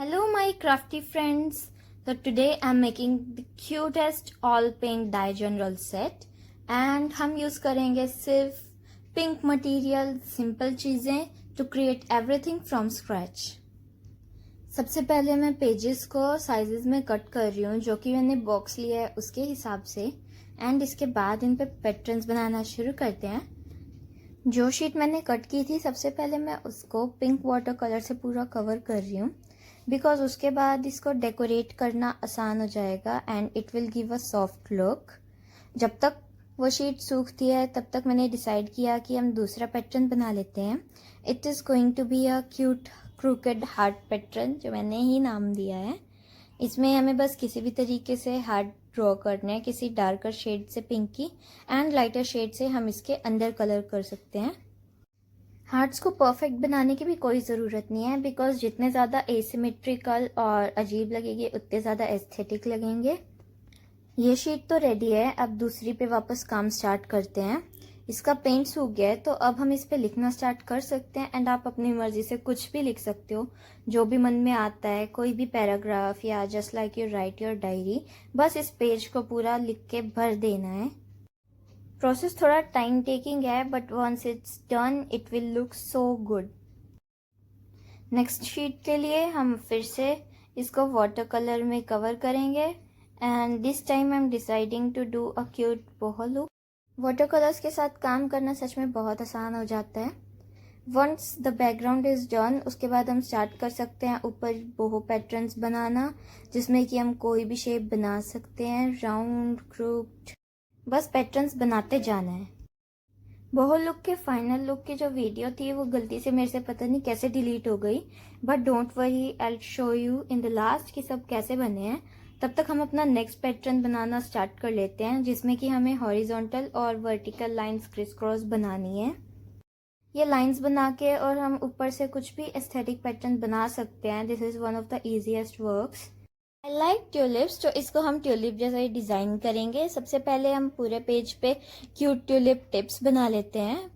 Hello my crafty friends. So today I'm making the cutest all pink dye general set and हम use करेंगे सिर्फ pink material, simple चीजें to create everything from scratch. सबसे पहले मैं pages को sizes में कट कर रही हूँ जो कि मैंने बॉक्स लिया है उसके हिसाब से, एंड इसके बाद इन पे पैटर्न्स बनाना शुरू करते हैं। जो शीट मैंने कट की थी सबसे पहले मैं उसको पिंक वाटर कलर से पूरा कवर कर रही हूँ बिकॉज उसके बाद इसको डेकोरेट करना आसान हो जाएगा and it will give a soft look. जब तक वो शीट सूखती है तब तक मैंने डिसाइड किया कि हम दूसरा पैटर्न बना लेते हैं। It is going to be a cute crooked heart pattern जो मैंने ही नाम दिया है। इसमें हमें बस किसी भी तरीके से हार्ट ड्रॉ करना है, किसी डार्कर शेड से पिंकी एंड लाइटर शेड से हम इसके अंदर कलर कर सकते हैं। हार्ट्स को परफेक्ट बनाने की भी कोई ज़रूरत नहीं है बिकॉज जितने ज़्यादा एसिमेट्रिकल और अजीब लगेंगे उतने ज़्यादा एस्थेटिक लगेंगे। ये शीट तो रेडी है, अब दूसरी पे वापस काम स्टार्ट करते हैं। इसका पेंट सूख गया है तो अब हम इस पे लिखना स्टार्ट कर सकते हैं एंड आप अपनी मर्जी से कुछ भी लिख सकते हो जो भी मन में आता है, कोई भी पैराग्राफ या just like you right your diary. बस इस पेज को पूरा लिख के भर देना है। प्रोसेस थोड़ा टाइम टेकिंग है but once it's done it will look so good. Next sheet के लिए हम फिर से इसको वाटर कलर में कवर करेंगे and this time I am deciding to do a cute boho look. Water colours के साथ काम करना सच में बहुत आसान हो जाता है। Once the background is done उसके बाद हम स्टार्ट कर सकते हैं ऊपर बोहो पैटर्न्स बनाना जिसमें कि हम कोई भी शेप बना सकते हैं, राउंड, क्रूक्ड, बस पैटर्न्स बनाते जाना है। बोहो लुक के फाइनल लुक की जो वीडियो थी वो गलती से मेरे से पता नहीं कैसे डिलीट हो गई, but don't worry, I will show you in the last कि सब कैसे बने हैं। तब तक हम अपना नेक्स्ट पैटर्न बनाना स्टार्ट कर लेते हैं जिसमें कि हमें हॉरिजॉन्टल और वर्टिकल लाइंस क्रिस क्रॉस बनानी है। ये लाइंस बना के और हम ऊपर से कुछ भी एस्थेटिक पैटर्न बना सकते हैं। This is one of the easiest works. I like tulips, तो इसको हम ट्यूलिप जैसा ही डिज़ाइन करेंगे। सबसे पहले हम पूरे पेज पे क्यूट ट्यूलिप टिप्स बना लेते हैं।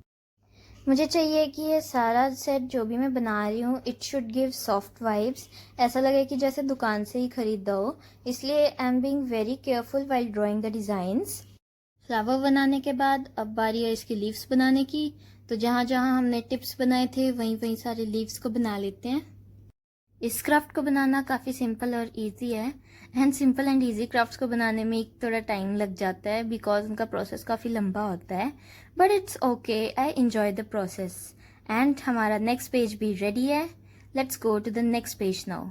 मुझे चाहिए कि ये सारा सेट जो भी मैं बना रही हूँ it should give soft vibes, ऐसा लगे कि जैसे दुकान से ही खरीदा हो, इसलिए I am being very careful while drawing the designs. Flower बनाने के बाद अब बारी है इसकी लीव्स बनाने की, तो जहाँ जहाँ हमने टिप्स बनाए थे वहीं वहीं सारे लीव्स को बना लेते हैं। इस क्राफ्ट को बनाना काफ़ी सिंपल और इजी है and simple and easy crafts को बनाने में थोड़ा टाइम लग जाता है बिकॉज उनका प्रोसेस काफ़ी लंबा होता है, but it's okay, I enjoy the process. And हमारा नेक्स्ट पेज भी रेडी है। Let's go to the next page now.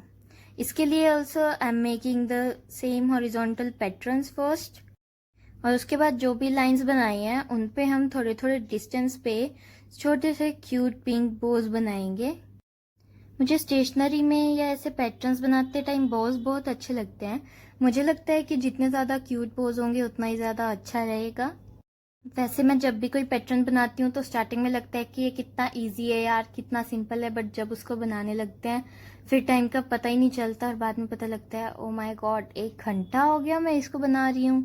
इसके लिए also I am making the same horizontal patterns first, और उसके बाद जो भी लाइंस बनाई हैं उन पे हम थोड़े थोड़े डिस्टेंस पे छोटे से क्यूट पिंक बोज बनाएंगे। मुझे स्टेशनरी में या ऐसे पैटर्न्स बनाते टाइम बोज बहुत अच्छे लगते हैं। मुझे लगता है कि जितने ज़्यादा क्यूट बोज होंगे उतना ही ज़्यादा अच्छा रहेगा। वैसे मैं जब भी कोई पैटर्न बनाती हूँ तो स्टार्टिंग में लगता है कि ये कितना इजी है यार, कितना सिंपल है, बट जब उसको बनाने लगते हैं फिर टाइम का पता ही नहीं चलता और बाद में पता लगता है ओ माय गॉड 1 घंटा हो गया मैं इसको बना रही हूँ।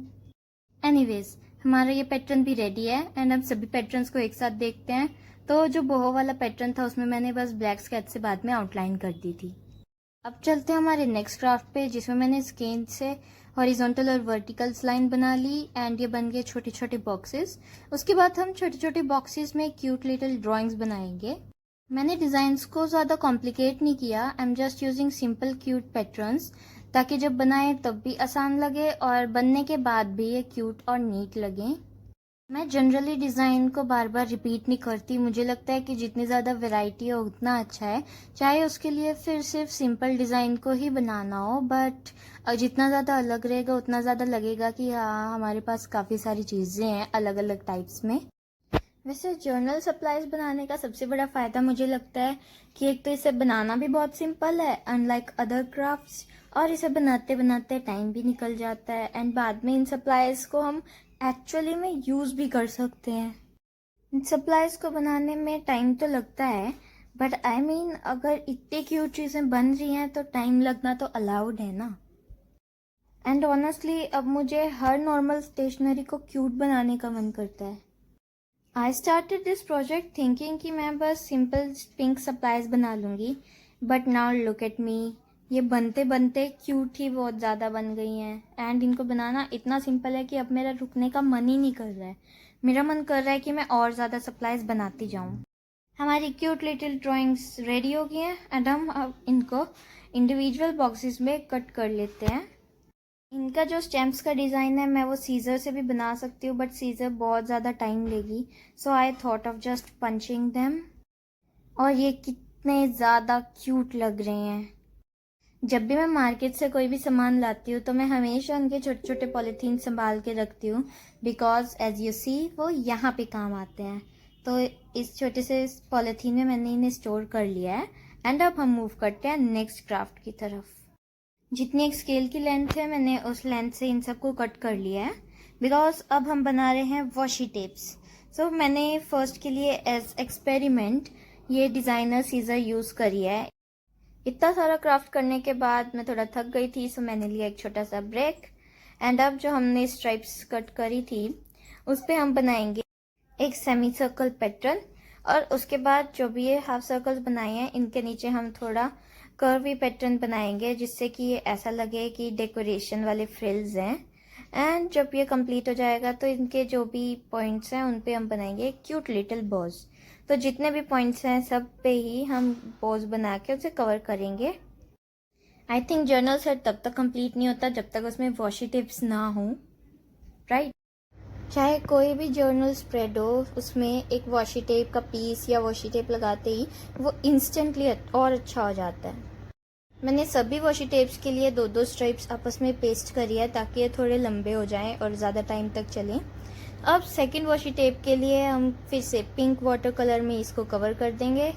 एनीवेज, हमारा ये पैटर्न भी रेडी है एंड हम सभी पैटर्न्स को एक साथ देखते हैं। तो जो बोहो वाला पैटर्न था उसमें मैंने बस ब्लैक स्केच से बाद में आउटलाइन कर दी थी। अब चलते हैं हमारे नेक्स्ट क्राफ्ट पे जिसमें मैंने स्केच से हॉरिजॉन्टल और वर्टिकल्स लाइन बना ली एंड ये बन गए छोटे छोटे बॉक्सेस। उसके बाद हम छोटे छोटे बॉक्सेस में क्यूट लिटिल ड्राइंग्स बनाएंगे। मैंने डिज़ाइंस को ज़्यादा कॉम्प्लिकेट नहीं किया, I am just using simple cute patterns ताकि जब बनाए तब भी आसान लगे और बनने के बाद भी ये क्यूट और नीट लगे। मैं जनरली डिज़ाइन को बार बार रिपीट नहीं करती, मुझे लगता है कि जितनी ज़्यादा वैरायटी हो उतना अच्छा है, चाहे उसके लिए फिर सिर्फ सिंपल डिज़ाइन को ही बनाना हो, बट जितना ज़्यादा अलग रहेगा उतना ज़्यादा लगेगा कि हाँ हमारे पास काफ़ी सारी चीज़ें हैं अलग अलग टाइप्स में। वैसे जर्नल सप्लाईज बनाने का सबसे बड़ा फ़ायदा मुझे लगता है कि एक तो इसे बनाना भी बहुत सिंपल है अनलाइक अदर क्राफ्ट्स, और इसे बनाते बनाते टाइम भी निकल जाता है एंड बाद में इन सप्लाईज को हम एक्चुअली में यूज़ भी कर सकते हैं। इन सप्लाईज को बनाने में टाइम तो लगता है बट आई मीन अगर इतनी क्यूट चीज़ें बन रही हैं तो टाइम लगना तो अलाउड है ना। एंड ऑनेस्टली अब मुझे हर नॉर्मल स्टेशनरी को क्यूट बनाने का मन करता है। I started this project thinking कि मैं बस सिंपल पिंक सप्लाईज बना लूँगी, but now look at me, ये बनते बनते क्यूट ही बहुत ज़्यादा बन गई हैं एंड इनको बनाना इतना सिंपल है कि अब मेरा रुकने का मन ही नहीं कर रहा है। मेरा मन कर रहा है कि मैं और ज़्यादा सप्लाईज बनाती जाऊँ। हमारी क्यूट लिटिल ड्राइंग्स रेडी हो गई हैं एंड हम अब इनको इंडिविजुअल बॉक्सेस में कट कर लेते हैं। इनका जो स्टैम्प्स का डिज़ाइन है मैं वो सीज़र से भी बना सकती हूँ, बट सीज़र बहुत ज़्यादा टाइम लेगी, so I thought of just punching them. और ये कितने ज़्यादा क्यूट लग रहे हैं। जब भी मैं मार्केट से कोई भी सामान लाती हूँ तो मैं हमेशा उनके छोटे छोटे पॉलीथीन संभाल के रखती हूँ, बिकॉज एज यू सी वो यहाँ पे काम आते हैं। तो इस छोटे से पॉलीथीन में मैंने इन्हें स्टोर कर लिया है एंड अब हम मूव करते हैं नेक्स्ट क्राफ्ट की तरफ। जितनी एक स्केल की लेंथ है मैंने उस लेंथ से इन सबको कट कर लिया है, बिकॉज अब हम बना रहे हैं वॉशी टेप्स। सो मैंने फर्स्ट के लिए एज एक्सपेरिमेंट ये डिज़ाइनर सीजर यूज़ करी है। इतना सारा क्राफ्ट करने के बाद मैं थोड़ा थक गई थी, सो मैंने लिया एक छोटा सा ब्रेक एंड अब जो हमने स्ट्राइप्स कट करी थी उस पर हम बनाएंगे एक सेमी सर्कल पैटर्न। और उसके बाद जो भी ये हाफ सर्कल्स बनाए हैं इनके नीचे हम थोड़ा कर्वी पैटर्न बनाएंगे, जिससे कि ये ऐसा लगे कि डेकोरेशन वाले फ्रिल्स हैं। एंड जब ये कंप्लीट हो जाएगा तो इनके जो भी पॉइंट्स हैं उन पे हम बनाएंगे क्यूट लिटिल बॉज। तो जितने भी पॉइंट्स हैं सब पे ही हम बॉज बना के उसे कवर करेंगे। आई थिंक जर्नल सेट तब तक कंप्लीट नहीं होता जब तक उसमें वॉशी टिप्स ना हो, राइट? चाहे कोई भी जर्नल स्प्रेड हो, उसमें एक वॉशी टेप का पीस या वॉशी टेप लगाते ही वो इंस्टेंटली और अच्छा हो जाता है। मैंने सभी वॉशी टेप्स के लिए दो दो स्ट्राइप्स आपस में पेस्ट करी है ताकि ये थोड़े लंबे हो जाएं और ज़्यादा टाइम तक चलें। अब सेकंड वॉशी टेप के लिए हम फिर से पिंक वाटर कलर में इसको कवर कर देंगे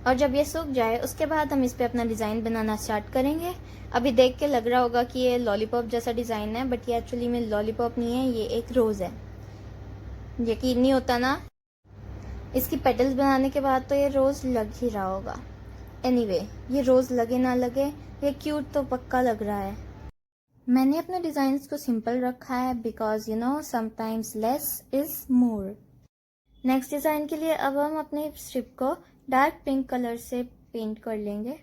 और जब ये सूख जाए उसके बाद हम इस पर अपना डिज़ाइन बनाना स्टार्ट करेंगे। अभी देख के लग रहा होगा कि ये लॉलीपॉप जैसा डिज़ाइन है, बट ये एक्चुअली में लॉलीपॉप नहीं है, ये एक रोज़ है। यकीन नहीं होता ना? इसकी पेटल्स बनाने के बाद तो ये रोज़ लग ही रहा होगा। एनीवे, ये रोज़ लगे ना लगे ये क्यूट तो पक्का लग रहा है। मैंने अपने डिज़ाइंस को सिंपल रखा है because you know sometimes less is more. Next design के लिए अब हम अपने स्ट्रिप को डार्क पिंक कलर से पेंट कर लेंगे।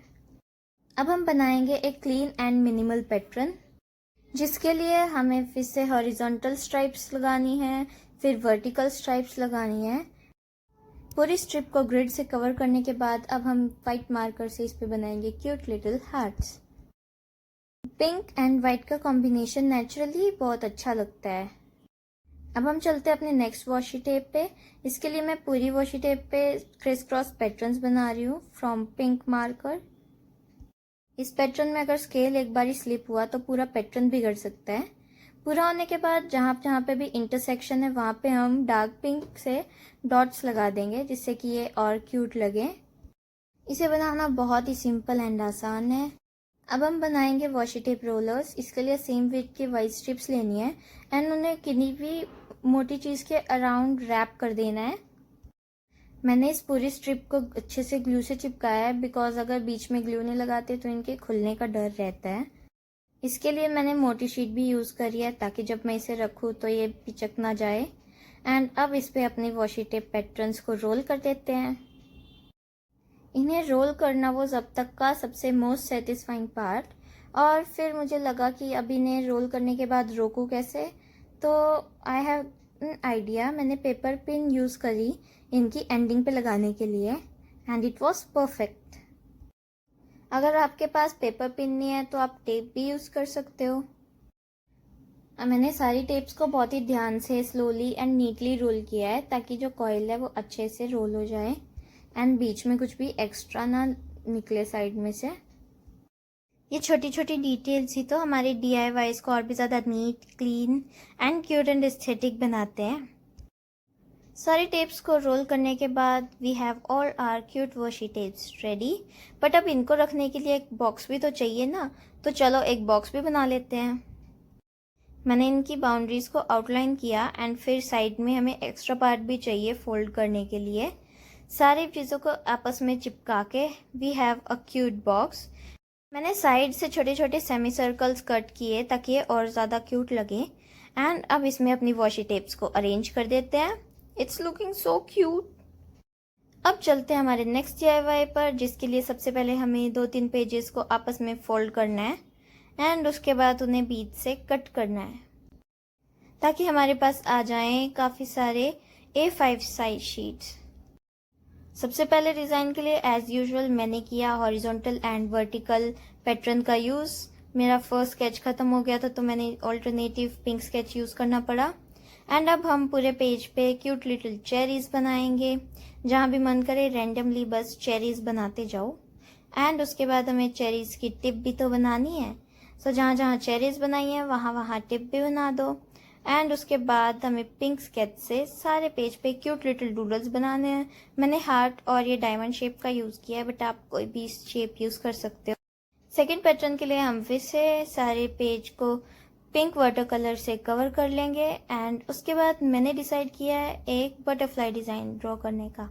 अब हम बनाएंगे एक क्लीन एंड मिनिमल पैटर्न, जिसके लिए हमें फिर से हॉरिजॉन्टल स्ट्राइप्स लगानी है, फिर वर्टिकल स्ट्राइप्स लगानी है। पूरी स्ट्रिप को ग्रिड से कवर करने के बाद अब हम वाइट मार्कर से इस पे बनाएंगे cute little hearts. Pink and white का कॉम्बिनेशन नेचुरली बहुत अच्छा लगता है। अब हम चलते हैं अपने नेक्स्ट वॉशी टेप पे। इसके लिए मैं पूरी वॉशी टेप पे क्रिस क्रॉस पैटर्न्स बना रही हूँ फ्रॉम पिंक मार्कर। इस पैटर्न में अगर स्केल एक बार स्लिप हुआ तो पूरा पैटर्न बिगड़ सकता है। पूरा होने के बाद जहाँ जहाँ पे भी इंटरसेक्शन है वहाँ पे हम डार्क पिंक से डॉट्स लगा देंगे, जिससे कि ये और क्यूट लगे। इसे बनाना बहुत ही सिंपल एंड आसान है। अब हम बनाएंगे वॉशी टेप रोलर्स। इसके लिए सेम वेट की वाइट स्ट्रिप्स लेनी है एंड उन्हें किसी भी मोटी चीज़ के अराउंड रैप कर देना है। मैंने इस पूरी स्ट्रिप को अच्छे से ग्लू से चिपकाया है, बिकॉज अगर बीच में ग्लू नहीं लगाते तो इनके खुलने का डर रहता है। इसके लिए मैंने मोटी शीट भी यूज़ करी है ताकि जब मैं इसे रखूँ तो ये पिचक ना जाए। एंड अब इस पे अपने वॉशी टेप पैटर्न्स को रोल कर देते हैं। इन्हें रोल करना वो अब तक का सबसे मोस्ट सेटिस्फाइंग पार्ट। और फिर मुझे लगा कि अब इन्हें रोल करने के बाद रोकूं कैसे, तो आई हैव एन आइडिया। मैंने पेपर पिन यूज़ करी इनकी एंडिंग पे लगाने के लिए एंड इट वॉज परफेक्ट। अगर आपके पास पेपर पिन नहीं है तो आप टेप भी यूज़ कर सकते हो। मैंने सारी टेप्स को बहुत ही ध्यान से स्लोली एंड नीटली रोल किया है ताकि जो कॉइल है वो अच्छे से रोल हो जाए एंड बीच में कुछ भी एक्स्ट्रा ना निकले साइड में से। ये छोटी छोटी डिटेल्स ही तो हमारे DIYs को और भी ज़्यादा neat, clean and cute and aesthetic बनाते हैं। सारी टेप्स को रोल करने के बाद we have all our cute washi tapes ready. But अब इनको रखने के लिए एक बॉक्स भी तो चाहिए ना, तो चलो एक बॉक्स भी बना लेते हैं। मैंने इनकी बाउंड्रीज को आउटलाइन किया एंड फिर साइड में हमें एक्स्ट्रा पार्ट भी चाहिए फोल्ड करने के लिए। सारी चीज़ों को आपस में चिपका के we have a cute box. मैंने साइड से छोटे छोटे सेमी सर्कल्स कट किए ताकि ये और ज़्यादा क्यूट लगे। एंड अब इसमें अपनी वॉशी टेप्स को अरेंज कर देते हैं। It's looking so cute. अब चलते हैं हमारे नेक्स्ट DIY पर, जिसके लिए सबसे पहले हमें 2-3 पेजेस को आपस में फोल्ड करना है एंड उसके बाद उन्हें बीच से कट करना है ताकि हमारे पास आ जाएं काफ़ी सारे A5 साइज शीट्स। सबसे पहले डिज़ाइन के लिए एज यूजुअल मैंने किया हॉरिजॉन्टल एंड वर्टिकल पैटर्न का यूज़। मेरा फर्स्ट स्केच ख़त्म हो गया था तो मैंने ऑल्टरनेटिव पिंक स्केच यूज़ करना पड़ा। एंड अब हम पूरे पेज पे क्यूट लिटिल चेरीज बनाएंगे। जहाँ भी मन करे रैंडमली बस चेरीज बनाते जाओ। एंड उसके बाद हमें चेरीज की टिप भी तो बनानी है। सो जहाँ जहाँ चेरीज बनाई है वहाँ वहाँ टिप भी बना दो। एंड उसके बाद हमें पिंक स्केच से सारे पेज पे क्यूट लिटिल डूडल्स बनाने हैं। मैंने हार्ट और ये डायमंड शेप का यूज़ किया है, बट आप कोई भी शेप यूज़ कर सकते हो। सेकेंड पैटर्न के लिए हम फिर से सारे पेज को पिंक वाटर कलर से कवर कर लेंगे। एंड उसके बाद मैंने डिसाइड किया है एक बटरफ्लाई डिज़ाइन ड्रॉ करने का।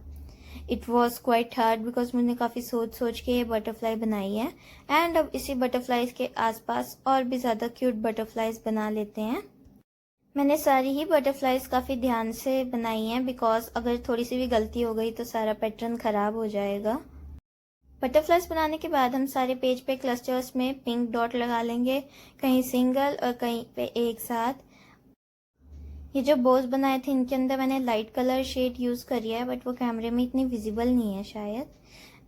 It was quite hard because मैंने काफ़ी सोच सोच के ये बटरफ्लाई बनाई है। एंड अब इसी बटरफ्लाइज के आसपास और भी ज़्यादा क्यूट बटरफ्लाइज बना लेते हैं। मैंने सारी ही बटरफ्लाइज काफ़ी ध्यान से बनाई हैं बिकॉज अगर थोड़ी सी भी गलती हो गई तो सारा पैटर्न ख़राब हो जाएगा। बटरफ्लाइज बनाने के बाद हम सारे पेज पे क्लस्टर्स में पिंक डॉट लगा लेंगे, कहीं सिंगल और कहीं पे एक साथ। ये जो बोज बनाए थे इनके अंदर मैंने लाइट कलर शेड यूज़ करी है, बट वो कैमरे में इतनी विजिबल नहीं है शायद।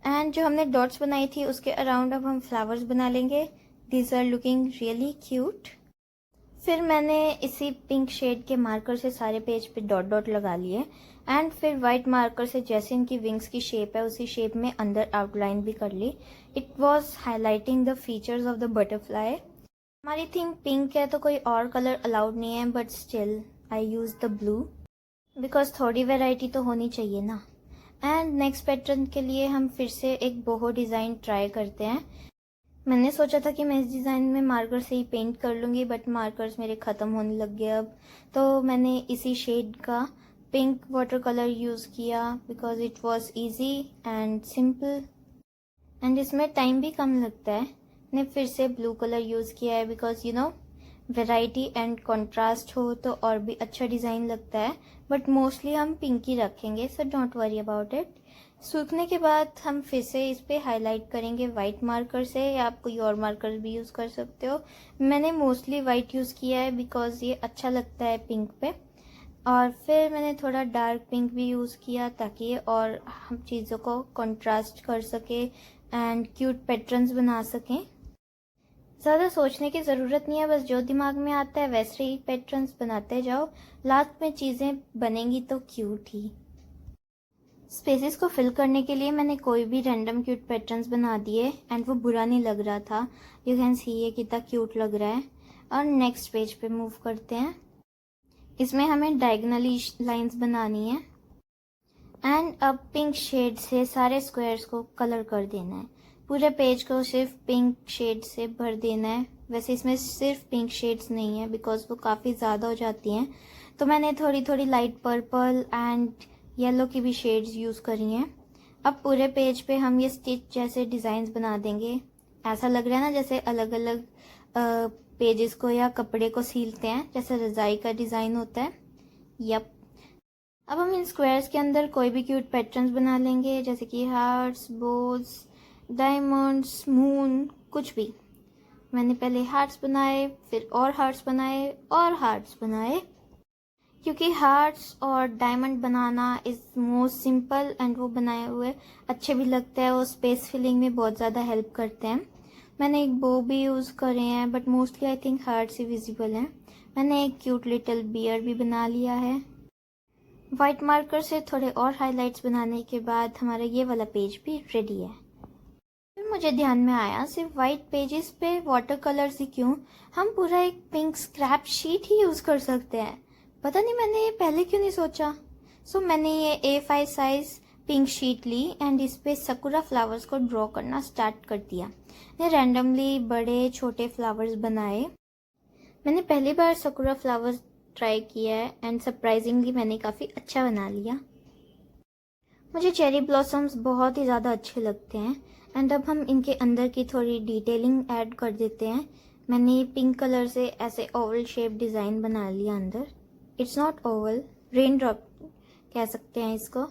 एंड जो हमने डॉट्स बनाई थी उसके अराउंड अब हम फ्लावर्स बना लेंगे। These are looking really cute. फिर मैंने इसी पिंक शेड के मार्कर से सारे पेज पे डॉट डॉट लगा लिए। एंड फिर वाइट मार्कर से जैसे इनकी विंग्स की शेप है उसी शेप में अंदर आउटलाइन भी कर ली। It was highlighting the features of the butterfly. हमारी थीम पिंक है तो कोई और कलर अलाउड नहीं है, but still I use the blue because थोड़ी वेराइटी तो होनी चाहिए ना। एंड नेक्स्ट पैटर्न के लिए हम फिर से एक बोहो डिज़ाइन ट्राई करते हैं। मैंने सोचा था कि मैं इस डिज़ाइन में मार्कर से ही पेंट कर लूँगी, बट मार्कर्स मेरे ख़त्म होने लग गए अब। तो मैंने इसी शेड का पिंक वाटर कलर यूज़ किया because it was easy and simple and इसमें टाइम भी कम लगता है। मैंने फिर से ब्लू कलर यूज़ किया है because you know variety and contrast हो तो और भी अच्छा डिज़ाइन लगता है, बट मोस्टली हम पिंक ही रखेंगे, so don't worry about it. सूखने के बाद हम फिर से इस पे हाईलाइट करेंगे वाइट मार्कर से, या आप कोई और मार्कर भी यूज़ कर सकते हो। मैंने मोस्टली वाइट यूज़ किया है बिकॉज ये अच्छा लगता है पिंक पे। और फिर मैंने थोड़ा डार्क पिंक भी यूज़ किया ताकि ये और हम चीज़ों को कंट्रास्ट कर सके एंड क्यूट पैटर्न्स बना सकें। ज़्यादा सोचने की ज़रूरत नहीं है, बस जो दिमाग में आता है वैसे ही पैटर्न्स बनाते जाओ। लास्ट में चीज़ें बनेंगी तो क्यूट ही। स्पेसेस को फिल करने के लिए मैंने कोई भी रैंडम क्यूट पैटर्न्स बना दिए एंड वो बुरा नहीं लग रहा था। यू कैन सी ये कितना क्यूट लग रहा है। और नेक्स्ट पेज पे मूव करते हैं। इसमें हमें डायगोनली लाइंस बनानी है एंड अब पिंक शेड से सारे स्क्वायर्स को कलर कर देना है। पूरे पेज को सिर्फ पिंक शेड से भर देना है। वैसे इसमें सिर्फ पिंक शेड्स नहीं है बिकॉज वो काफ़ी ज़्यादा हो जाती हैं, तो मैंने थोड़ी थोड़ी लाइट पर्पल एंड येलो की भी शेड्स यूज़ करी हैं। अब पूरे पेज पे हम ये स्टिच जैसे डिज़ाइंस बना देंगे। ऐसा लग रहा है ना जैसे अलग अलग पेजेस को या कपड़े को सीलते हैं, जैसे रजाई का डिज़ाइन होता है। यप। अब हम इन स्क्वायर्स के अंदर कोई भी क्यूट पैटर्न्स बना लेंगे, जैसे कि हार्ट्स, बोज, डायमंड्स, मून, कुछ भी। मैंने पहले हार्ट्स बनाए, फिर और हार्ट्स बनाए और हार्ट्स बनाए, क्योंकि हार्ट्स और diamond banana is most simple and वो बनाए हुए अच्छे भी लगते हैं। वो स्पेस फिलिंग में बहुत ज़्यादा हेल्प करते हैं। मैंने एक बो भी यूज़ करे हैं, but mostly I think hearts he visible हैं। मैंने एक क्यूट लिटिल बियर भी बना लिया है। वाइट मार्कर से थोड़े और हाइलाइट्स बनाने के बाद हमारा ये वाला पेज भी रेडी है। फिर मुझे ध्यान में आया सिर्फ वाइट पेजेस पे वाटर कलर्स ही क्यों, हम पूरा एक पिंक स्क्रैप शीट ही यूज़ कर सकते हैं। पता नहीं मैंने ये पहले क्यों नहीं सोचा। सो मैंने ये A5 साइज पिंक शीट ली एंड इस पे सकुरा फ्लावर्स को ड्रॉ करना स्टार्ट कर दिया। मैंने रैंडमली बड़े छोटे फ्लावर्स बनाए। मैंने पहली बार सकुरा फ्लावर्स ट्राई किया है एंड सरप्राइजिंगली मैंने काफ़ी अच्छा बना लिया। मुझे चेरी ब्लॉसम्स बहुत ही ज़्यादा अच्छे लगते हैं एंड अब हम इनके अंदर की थोड़ी डिटेलिंग ऐड कर देते हैं। मैंने पिंक कलर से ऐसे ओवल शेप डिज़ाइन बना लिया अंदर। It's not Oval, rain drop कह सकते हैं इसको।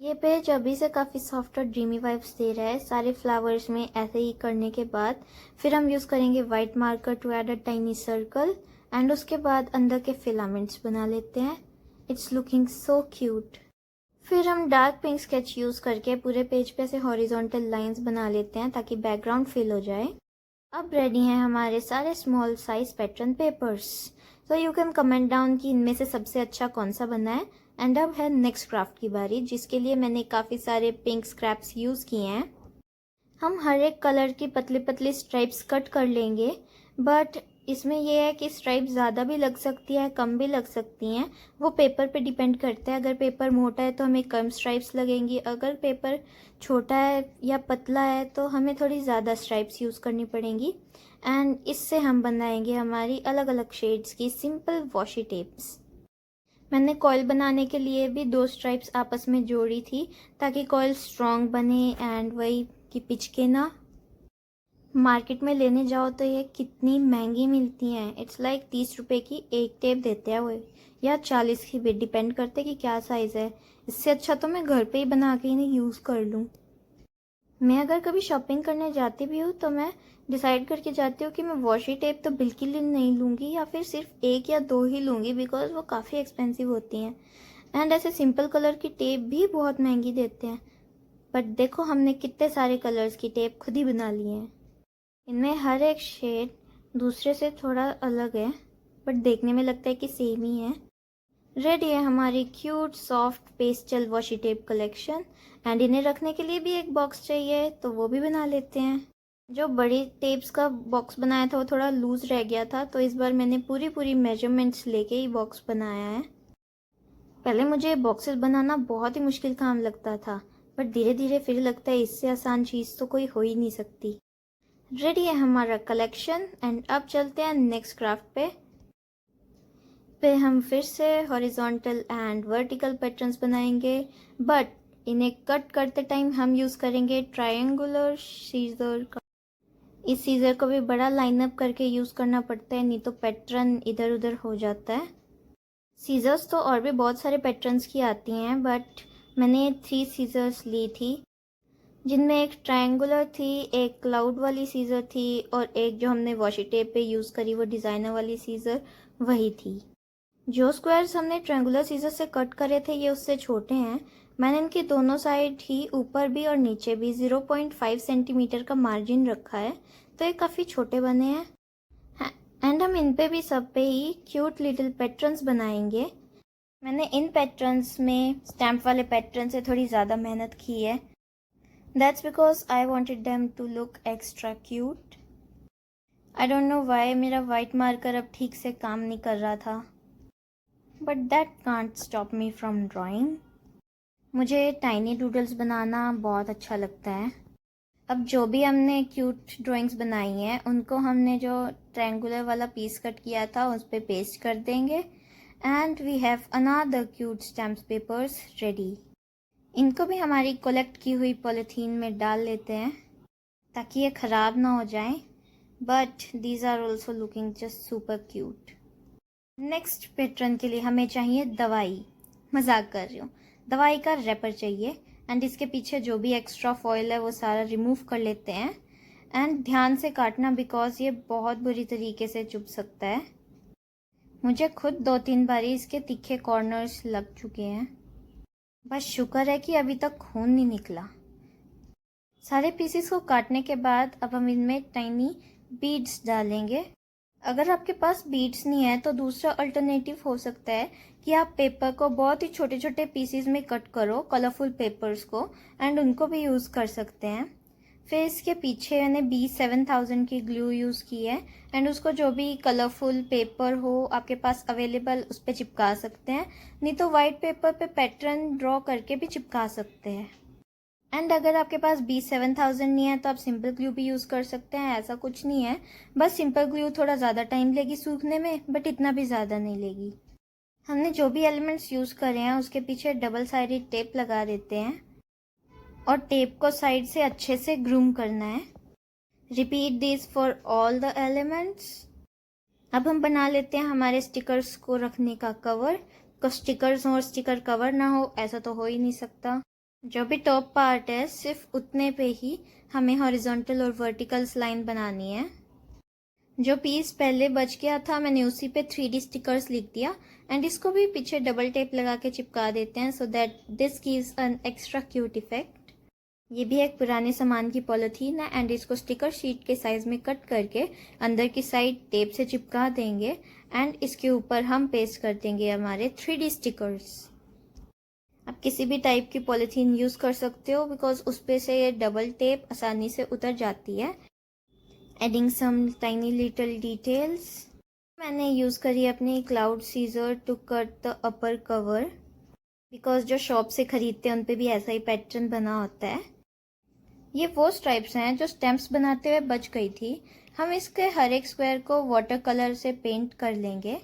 ये पेज अभी से काफ़ी सॉफ्ट और ड्रीमी वाइब्स दे रहा है सारे फ्लावर्स में ऐसे ही करने के बाद। फिर हम यूज़ करेंगे white marker to add a tiny circle and उसके बाद अंदर के फिलामेंट्स बना लेते हैं। It's looking so cute. फिर हम डार्क पिंक स्केच यूज़ करके पूरे पेज पे ऐसे हॉरिजॉन्टल लाइंस बना लेते हैं ताकि बैकग्राउंड फिल हो जाए। अब रेडी हैं हमारे सारे स्मॉल साइज पैटर्न पेपर्स। तो यू कैन कमेंट डाउन कि इनमें से सबसे अच्छा कौन सा बना है। एंड अब है नेक्स्ट क्राफ्ट की बारी, जिसके लिए मैंने काफ़ी सारे पिंक स्क्रैप्स यूज़ किए हैं। हम हर एक कलर की पतली पतली स्ट्राइप्स कट कर लेंगे, बट इसमें यह है कि स्ट्राइप ज़्यादा भी लग सकती है, कम भी लग सकती हैं। वो पेपर पे डिपेंड करता है। अगर पेपर मोटा है तो हमें कम स्ट्राइप्स लगेंगी, अगर पेपर छोटा है या पतला है तो हमें थोड़ी ज़्यादा स्ट्राइप्स यूज़ करनी पड़ेंगी। एंड इससे हम बनाएंगे हमारी अलग अलग शेड्स की सिंपल वॉशी टेप्स। मैंने कॉइल बनाने के लिए भी 2 स्ट्राइप्स आपस में जोड़ी थी ताकि कॉइल स्ट्रॉन्ग बने एंड वही कि पिचके ना। मार्केट में लेने जाओ तो ये कितनी महंगी मिलती हैं। इट्स लाइक 30 रुपए की एक टेप देते हैं वो, या 40 की भी, डिपेंड करते कि क्या साइज़ है। इससे अच्छा तो मैं घर पे ही बना के इन्हें यूज़ कर लूँ। मैं अगर कभी शॉपिंग करने जाती भी हूँ तो मैं डिसाइड करके जाती हूँ कि मैं वॉशी टेप तो बिल्कुल ही नहीं लूँगी, या फिर सिर्फ 1 या 2 ही लूँगी, बिकॉज वो काफ़ी एक्सपेंसिव होती हैं। एंड ऐसे सिंपल कलर की टेप भी बहुत महंगी देते हैं। बट देखो हमने कितने सारे कलर्स की टेप खुद ही बना ली हैं। इनमें हर एक शेड दूसरे से थोड़ा अलग है, बट देखने में लगता है कि सेम ही है। रेडी है हमारी cute soft pastel washi tape collection. And इन्हें रखने के लिए भी एक बॉक्स चाहिए, तो वो भी बना लेते हैं। जो बड़ी टेप्स का बॉक्स बनाया था वो थोड़ा लूज रह गया था, तो इस बार मैंने पूरी मेजरमेंट्स लेके ही बॉक्स बनाया है। पहले मुझे बॉक्सेस बनाना बहुत ही मुश्किल काम लगता था, बट धीरे धीरे फिर लगता है इससे आसान चीज़ तो कोई हो ही नहीं सकती। रेडी है हमारा कलेक्शन एंड अब चलते हैं नेक्स्ट क्राफ्ट पे हम फिर से हॉरिजॉन्टल एंड वर्टिकल पैटर्न्स बनाएंगे, बट इन्हें कट करते टाइम हम यूज़ करेंगे ट्रायंगुलर सीजर का। इस सीजर को भी बड़ा लाइनअप करके यूज़ करना पड़ता है, नहीं तो पैटर्न इधर उधर हो जाता है। सीजर्स तो और भी बहुत सारे पैटर्न्स की आती हैं, बट मैंने 3 सीजर्स ली थी, जिनमें एक ट्रायंगुलर थी, एक क्लाउड वाली सीज़र थी, और एक जो हमने वॉशी टेप पे यूज़ करी वो डिज़ाइनर वाली सीज़र वही थी। जो स्क्वायर्स हमने ट्रायंगुलर सीज़र से कट करे थे ये उससे छोटे हैं। मैंने इनकी दोनों साइड ही ऊपर भी और नीचे भी 0.5 सेंटीमीटर का मार्जिन रखा है, तो ये काफ़ी छोटे बने हैं। एंड हम इन पे भी सब पे ही क्यूट लिटिल पैटर्न्स बनाएंगे। मैंने इन पैटर्न्स में स्टैम्प वाले पैटर्न से थोड़ी ज़्यादा मेहनत की है। That's because I wanted them to look extra cute. I don't know why मेरा white marker अब ठीक से काम नहीं कर रहा था, but that can't stop me from drawing. मुझे टाइनी डूडल्स बनाना बहुत अच्छा लगता है। अब जो भी हमने क्यूट ड्राइंग्स बनाई हैं उनको हमने जो ट्रायंगुलर वाला पीस कट किया था उस पर पेस्ट कर देंगे, and we have another cute stamp papers ready. इनको भी हमारी कलेक्ट की हुई पॉलीथीन में डाल लेते हैं ताकि ये ख़राब ना हो जाएं, but these are also looking just super cute. Next pattern के लिए हमें चाहिए दवाई, मजाक कर रही हूँ, दवाई का रैपर चाहिए। एंड इसके पीछे जो भी एक्स्ट्रा फॉइल है वो सारा रिमूव कर लेते हैं। एंड ध्यान से काटना, बिकॉज ये बहुत बुरी तरीके से चुभ सकता है। मुझे खुद 2-3 बारी इसके तीखे कॉर्नर्स लग चुके हैं। बस शुक्र है कि अभी तक खून नहीं निकला। सारे पीसेस को काटने के बाद अब हम इनमें टाइनी बीड्स डालेंगे। अगर आपके पास बीड्स नहीं है तो दूसरा अल्टरनेटिव हो सकता है कि आप पेपर को बहुत ही छोटे छोटे पीसेस में कट करो, कलरफुल पेपर्स को, एंड उनको भी यूज़ कर सकते हैं। फिर इसके पीछे मैंने B7000 की ग्लू यूज़ की है, एंड उसको जो भी कलरफुल पेपर हो आपके पास अवेलेबल उस पर चिपका सकते हैं, नहीं तो वाइट पेपर पे पैटर्न ड्रॉ करके भी चिपका सकते हैं। एंड अगर आपके पास B7000 नहीं है तो आप सिंपल ग्लू भी यूज़ कर सकते हैं, ऐसा कुछ नहीं है। बस सिंपल ग्लू थोड़ा ज़्यादा टाइम लेगी सूखने में, बट इतना भी ज़्यादा नहीं लेगी। हमने जो भी एलिमेंट्स यूज़ करे हैं उसके पीछे डबल साइडेड टेप लगा देते हैं, और टेप को साइड से अच्छे से ग्रूम करना है। Repeat this for all the elements. अब हम बना लेते हैं हमारे स्टिकर्स को रखने का कवर। स्टिकर्स हो और स्टिकर कवर ना हो ऐसा तो हो ही नहीं सकता। जो भी टॉप पार्ट है सिर्फ उतने पे ही हमें हॉरिजॉन्टल और वर्टिकल लाइन बनानी है। जो पीस पहले बच गया था मैंने उसी पे 3D स्टिकर्स लिख दिया एंड इसको भी पीछे डबल टेप लगा के चिपका देते हैं so that this gives an extra cute effect. ये भी एक पुराने सामान की पॉलिथीन है एंड इसको स्टिकर शीट के साइज में कट करके अंदर की साइड टेप से चिपका देंगे एंड इसके ऊपर हम पेस्ट कर देंगे हमारे 3D स्टिकर्स। आप किसी भी टाइप की पॉलिथीन यूज कर सकते हो बिकॉज उस पे से ये डबल टेप आसानी से उतर जाती है। Adding some tiny little details, मैंने यूज करी अपनी cloud scissor to cut the upper cover because जो शॉप से खरीदते हैं उन पे भी ऐसा ही पैटर्न बना होता है। ये वो स्ट्राइप्स हैं जो स्टेम्प्स बनाते हुए बच गई थी। हम इसके हर एक स्क्वायर को वाटर कलर से पेंट कर लेंगे।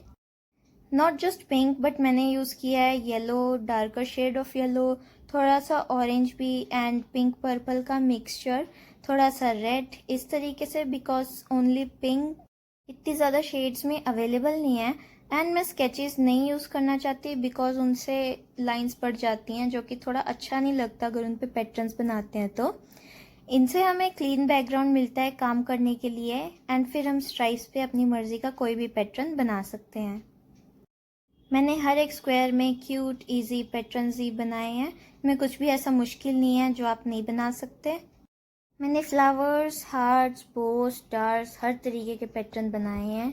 नॉट जस्ट पिंक बट मैंने यूज़ किया है yellow, darker shade of yellow, थोड़ा सा ऑरेंज भी एंड पिंक पर्पल का मिक्सचर, थोड़ा सा रेड, इस तरीके से बिकॉज ओनली पिंक इतनी ज़्यादा शेड्स में अवेलेबल नहीं है एंड मैं स्केचेस नहीं यूज़ करना चाहती बिकॉज उनसे लाइंस पड़ जाती हैं जो कि थोड़ा अच्छा नहीं लगता अगर उन पे पैटर्न्स बनाते हैं तो। इनसे हमें क्लीन बैकग्राउंड मिलता है काम करने के लिए एंड फिर हम स्ट्राइप्स पे अपनी मर्जी का कोई भी पैटर्न बना सकते हैं। मैंने हर एक स्क्वायर में क्यूट इजी पैटर्न्स ही बनाए हैं, इनमें कुछ भी ऐसा मुश्किल नहीं है जो आप नहीं बना सकते। मैंने फ्लावर्स, हार्ट्स, बो, स्टार्स, हर तरीके के पैटर्न बनाए हैं।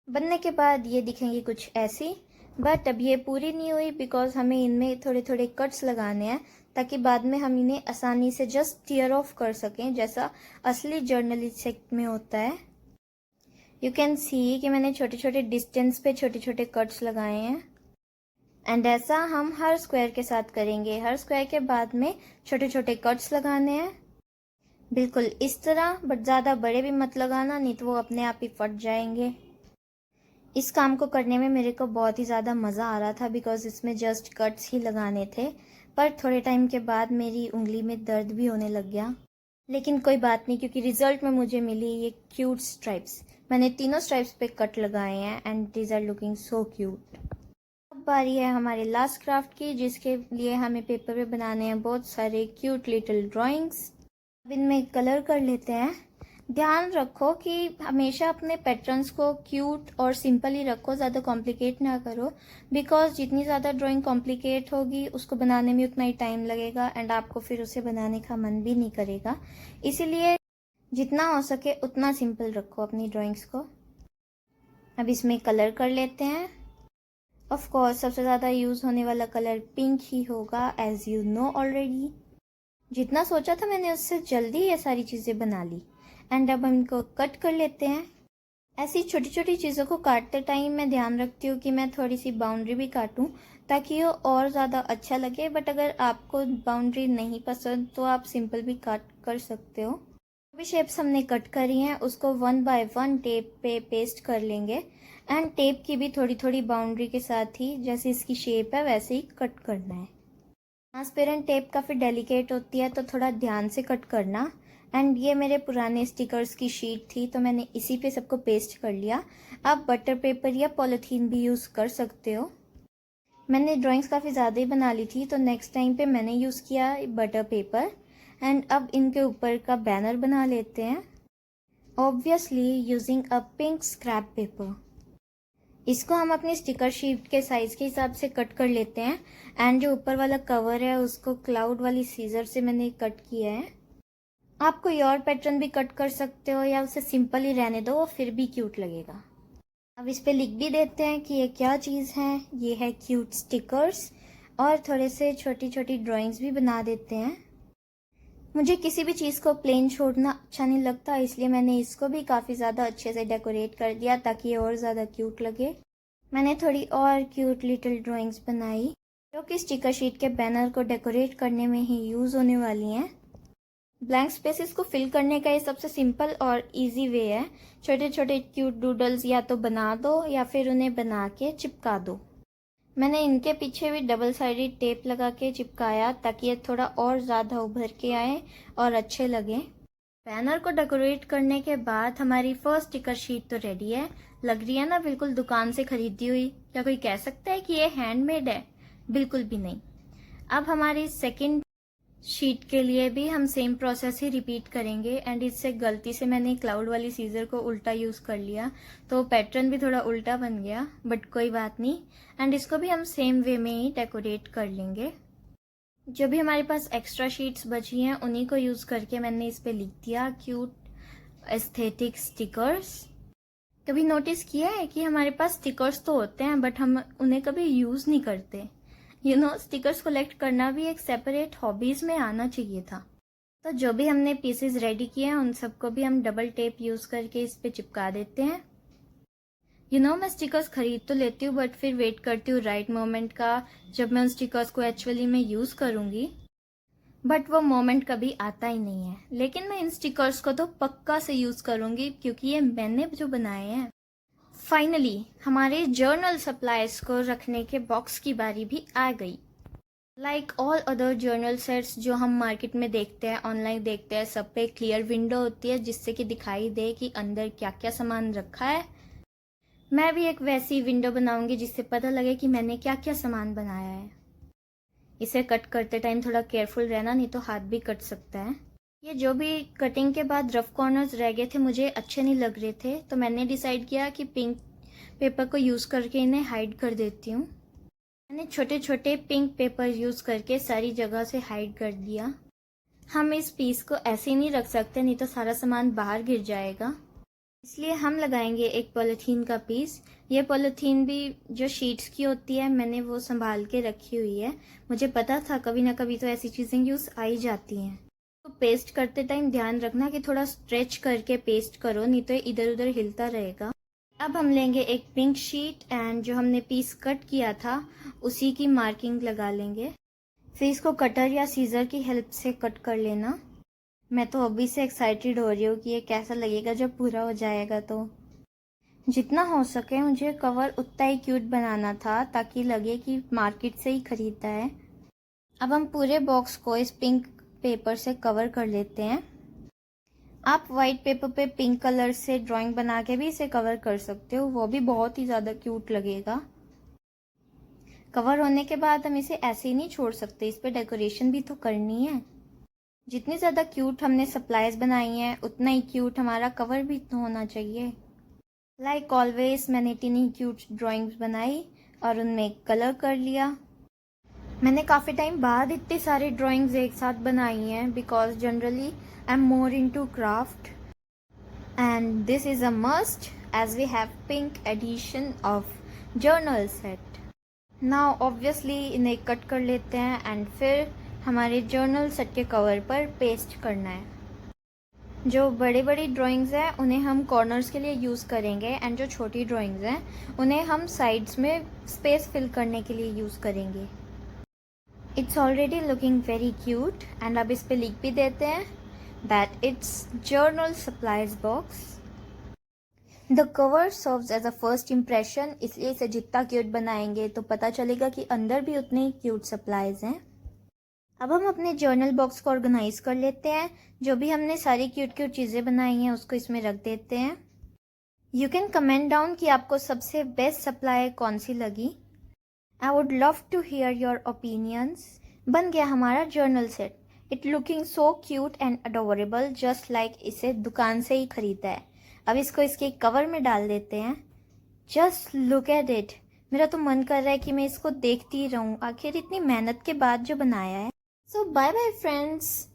बनने के बाद ये दिखेंगे कुछ ऐसी, बट अब ये पूरी नहीं हुई बिकॉज हमें इनमें थोड़े थोड़े कट्स लगाने हैं ताकि बाद में हम इन्हें आसानी से जस्ट टीयर ऑफ कर सकें जैसा असली जर्नलिस्ट में होता है। यू कैन सी कि मैंने छोटे छोटे डिस्टेंस पे छोटे छोटे कट्स लगाए हैं एंड ऐसा हम हर स्क्वायर के साथ करेंगे। हर स्क्वायर के बाद में छोटे छोटे कट्स लगाने हैं बिल्कुल इस तरह, बट ज़्यादा बड़े भी मत लगाना नहीं तो वो अपने आप ही फट जाएंगे। इस काम को करने में मेरे को बहुत ही ज़्यादा मज़ा आ रहा था बिकॉज इसमें जस्ट कट्स ही लगाने थे, पर थोड़े टाइम के बाद मेरी उंगली में दर्द भी होने लग गया। लेकिन कोई बात नहीं क्योंकि रिजल्ट में मुझे मिली ये क्यूट स्ट्राइप्स। मैंने तीनों स्ट्राइप्स पे कट लगाए हैं and these are looking so cute. अब बारी है हमारे लास्ट क्राफ्ट की जिसके लिए हमें पेपर पे बनाने हैं बहुत सारे क्यूट लिटिल ड्राइंग्स। अब इनमें कलर कर लेते हैं। ध्यान रखो कि हमेशा अपने पैटर्न्स को क्यूट और सिंपल ही रखो, ज़्यादा कॉम्प्लिकेट ना करो बिकॉज जितनी ज़्यादा ड्राइंग कॉम्प्लिकेट होगी उसको बनाने में उतना ही टाइम लगेगा एंड आपको फिर उसे बनाने का मन भी नहीं करेगा। इसीलिए जितना हो सके उतना सिंपल रखो अपनी ड्राइंग्स को। अब इसमें कलर कर लेते हैं। ऑफ कोर्स सबसे ज़्यादा यूज़ होने वाला कलर पिंक ही होगा एज यू नो ऑलरेडी। जितना सोचा था मैंने उससे जल्दी ये सारी चीज़ें बना ली एंड अब हम इनको कट कर लेते हैं। ऐसी छोटी छोटी चीज़ों को काटते टाइम मैं ध्यान रखती हूँ कि मैं थोड़ी सी बाउंड्री भी काटूँ ताकि वो और ज़्यादा अच्छा लगे, बट अगर आपको बाउंड्री नहीं पसंद तो आप सिंपल भी काट कर सकते हो। जो भी शेप्स हमने कट करी हैं उसको 1 बाय 1 टेप पे पेस्ट कर लेंगे एंड टेप की भी थोड़ी थोड़ी बाउंड्री के साथ ही जैसे इसकी शेप है वैसे ही कट करना है। ट्रांसपेरेंट टेप काफ़ी डेलिकेट होती है तो थोड़ा ध्यान से कट करना। एंड ये मेरे पुराने स्टिकर्स की शीट थी तो मैंने इसी पे सबको पेस्ट कर लिया। आप बटर पेपर या पॉलीथीन भी यूज़ कर सकते हो। मैंने ड्राइंग्स काफ़ी ज़्यादा ही बना ली थी तो नेक्स्ट टाइम पे मैंने यूज़ किया बटर पेपर एंड अब इनके ऊपर का बैनर बना लेते हैं obviously using a pink scrap paper. इसको हम अपनी स्टिकर शीट के साइज़ के हिसाब से कट कर लेते हैं एंड जो ऊपर वाला कवर है उसको क्लाउड वाली सीजर से मैंने कट किया है। आप कोई और पैटर्न भी कट कर सकते हो या उसे सिंपल ही रहने दो, वो फिर भी क्यूट लगेगा। अब इस पे लिख भी देते हैं कि ये क्या चीज़ है। ये है क्यूट स्टिकर्स और थोड़े से छोटी छोटी ड्राइंग्स भी बना देते हैं। मुझे किसी भी चीज़ को प्लेन छोड़ना अच्छा नहीं लगता इसलिए मैंने इसको भी काफ़ी ज़्यादा अच्छे से डेकोरेट कर दिया ताकि ये और ज़्यादा क्यूट लगे। मैंने थोड़ी और क्यूट लिटिल ड्राइंग्स बनाई जो कि स्टिकर शीट के बैनर को डेकोरेट करने में ही यूज़ होने वाली हैं। ब्लैंक स्पेसेस को फिल करने का ये सबसे सिंपल और इजी वे है। छोटे छोटे क्यूट डूडल्स या तो बना दो या फिर उन्हें बना के चिपका दो। मैंने इनके पीछे भी डबल साइडेड टेप लगा के चिपकाया ताकि ये थोड़ा और ज़्यादा उभर के आए और अच्छे लगे। बैनर को डेकोरेट करने के बाद हमारी फर्स्ट स्टिकर शीट तो रेडी है। लग रही है ना बिल्कुल दुकान से खरीदी हुई। क्या कोई कह सकता है कि ये हैंडमेड है? बिल्कुल भी नहीं। अब हमारी सेकेंड शीट के लिए भी हम सेम प्रोसेस ही रिपीट करेंगे एंड इससे गलती से मैंने क्लाउड वाली सीजर को उल्टा यूज़ कर लिया तो पैटर्न भी थोड़ा उल्टा बन गया, बट कोई बात नहीं। एंड इसको भी हम सेम वे में ही डेकोरेट कर लेंगे। जो भी हमारे पास एक्स्ट्रा शीट्स बची हैं उन्हीं को यूज़ करके मैंने इस पे लिख दिया क्यूट एस्थेटिक स्टिकर्स। कभी नोटिस किया है कि हमारे पास स्टिकर्स तो होते हैं बट हम उन्हें कभी यूज़ नहीं करते। स्टिकर्स कलेक्ट करना भी एक सेपरेट हॉबीज में आना चाहिए था। तो जो भी हमने पीसेस रेडी किए हैं उन सबको भी हम डबल टेप यूज करके इस पे चिपका देते हैं। मैं स्टिकर्स खरीद तो लेती हूँ बट फिर वेट करती हूँ राइट मोमेंट का, जब मैं उन स्टिकर्स को एक्चुअली में यूज करूंगी, बट वो मोमेंट कभी आता ही नहीं है। लेकिन मैं इन स्टिकर्स को तो पक्का से यूज करूंगी क्योंकि ये मैंने जो बनाए हैं। फाइनली हमारे जर्नल सप्लाईज को रखने के बॉक्स की बारी भी आ गई। Like all other journal sets जो हम मार्केट में देखते हैं, ऑनलाइन देखते हैं, सब पे क्लियर विंडो होती है जिससे कि दिखाई दे कि अंदर क्या क्या सामान रखा है। मैं भी एक वैसी विंडो बनाऊंगी जिससे पता लगे कि मैंने क्या क्या सामान बनाया है। इसे कट करते टाइम थोड़ा केयरफुल रहना, नहीं तो हाथ भी कट सकता है। ये जो भी कटिंग के बाद रफ कॉर्नर्स रह गए थे मुझे अच्छे नहीं लग रहे थे, तो मैंने डिसाइड किया कि पिंक पेपर को यूज़ करके इन्हें हाइड कर देती हूँ। मैंने छोटे छोटे पिंक पेपर यूज़ करके सारी जगह से हाइड कर दिया। हम इस पीस को ऐसे ही नहीं रख सकते, नहीं तो सारा सामान बाहर गिर जाएगा, इसलिए हम लगाएंगे एक पॉलीथीन का पीस। ये पॉलीथीन भी जो शीट्स की होती है मैंने वो संभाल के रखी हुई है। मुझे पता था कभी ना कभी तो ऐसी चीज़ें यूज़ आ ही जाती हैं। तो पेस्ट करते टाइम ध्यान रखना कि थोड़ा स्ट्रेच करके पेस्ट करो, नहीं तो इधर उधर हिलता रहेगा। अब हम लेंगे एक पिंक शीट एंड जो हमने पीस कट किया था उसी की मार्किंग लगा लेंगे। फिर इसको कटर या सीजर की हेल्प से कट कर लेना। मैं तो अभी से एक्साइटेड हो रही हूँ कि ये कैसा लगेगा जब पूरा हो जाएगा। तो जितना हो सके मुझे कवर उतना ही क्यूट बनाना था ताकि लगे कि मार्केट से ही खरीदा है। अब हम पूरे बॉक्स को इस पिंक पेपर से कवर कर लेते हैं। आप वाइट पेपर पे पिंक कलर से ड्राइंग बना के भी इसे कवर कर सकते हो, वो भी बहुत ही ज़्यादा क्यूट लगेगा। कवर होने के बाद हम इसे ऐसे ही नहीं छोड़ सकते, इस पे डेकोरेशन भी तो करनी है। जितनी ज़्यादा क्यूट हमने सप्लाईज बनाई हैं उतना ही क्यूट हमारा कवर भी तो होना चाहिए। लाइक ऑलवेज मैंने इतनी क्यूट ड्राइंग्स बनाई और उनमें कलर कर लिया। मैंने काफ़ी टाइम बाद इतनी सारी ड्राइंग्स एक साथ बनाई हैं because generally I am more into craft and this is a must as we have pink edition of journal set. Now obviously इन्हें कट कर लेते हैं एंड फिर हमारे जर्नल सेट के कवर पर पेस्ट करना है। जो बड़ी बड़ी ड्राइंग्स हैं उन्हें हम कॉर्नर्स के लिए यूज़ करेंगे एंड जो छोटी ड्राइंग्स हैं उन्हें हम साइड्स में स्पेस फिल करने के लिए यूज़ करेंगे। It's already looking very cute and अब इस पे लिख भी देते हैं that it's journal supplies box. The cover serves as a first impression, इसलिए इसे जितना क्यूट बनाएंगे तो पता चलेगा कि अंदर भी उतने ही क्यूट सप्लाईज हैं। अब हम अपने जर्नल बॉक्स को ऑर्गेनाइज कर लेते हैं। जो भी हमने सारी क्यूट क्यूट चीज़ें बनाई हैं उसको इसमें रख देते हैं। यू कैन कमेंट डाउन कि आपको सबसे बेस्ट सप्लाई कौन सी लगी। I would love to hear your opinions. बन गया हमारा journal set. It looking so cute and adorable, just like इसे दुकान से ही खरीदा है। अब इसको इसके कवर में डाल देते हैं। Just look at it. मेरा तो मन कर रहा है कि मैं इसको देखती ही रहूं, आखिर इतनी मेहनत के बाद जो बनाया है। सो बाय बाय फ्रेंड्स।